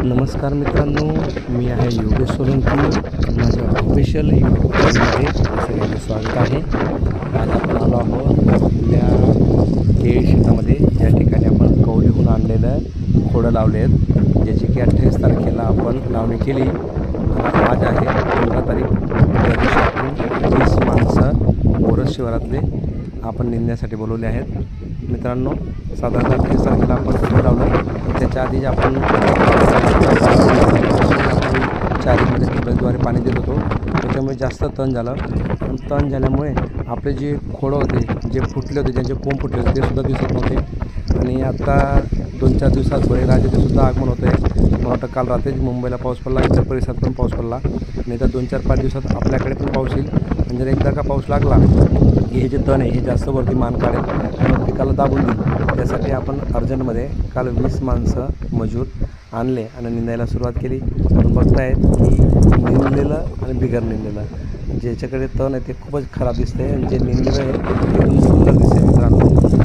नमस्कार मित्रांनो, मी आहे योगेश सोलंकी. माझ्या ऑफिशियल यूट्यूब चॅनलमध्ये सगळ्यांचं स्वागत आहे. आज आपण आलो आहोत आपल्या केळी शेतामध्ये, ज्या ठिकाणी आपण कौलीहून आणलेलं खोडं लावले आहेत, ज्याची की 28 तारखेला आपण लावणी केली. आज आहे 15 तारीख. त्या दिवशी आपण 20 माणसं बोरस शिवारातले आपण निंदण्यासाठी बोलवले आहेत. मित्रांनो, साधारणतः 28 तारखेला आपण खोडं लावलं. त्याच्या आधी आपण चारीमध्ये ट्यूबवेलद्वारे पाणी देत होतो. त्याच्यामुळे जास्त तण झालं. पण तण झाल्यामुळे आपले जे खोडं होते, जे फुटले होते, ज्यांचे कोंब फुटले होते, ते सुद्धा दिसत नव्हते. आणि आता 2-4 दिवसात बळीराजाचे सुद्धा आगमन होतं आहे. मला वाटतं काल रात्री मुंबईला पाऊस पडला, इतर परिसरात पण पाऊस पडला. नाही तर 2-4-5 दिवसात आपल्याकडे पण पाऊस येईल. आणि जर एकदा का पाऊस लागला की हे जे तण आहे हे जास्त वरती मान काढेल आणि पिकाला दाबून देईल. त्यासाठी आपण अर्जंटमध्ये काल 20 माणसं मजूर आणले आणि निंदायला सुरुवात केली. आपण बघतायत की निंदलेलं आणि बिगर निंदलेलं, ज्याच्याकडे तण आहे ते खूपच खराब दिसते आणि जे निंदलेलं आहे ते एकदम सुंदर दिसते. मित्रांनो,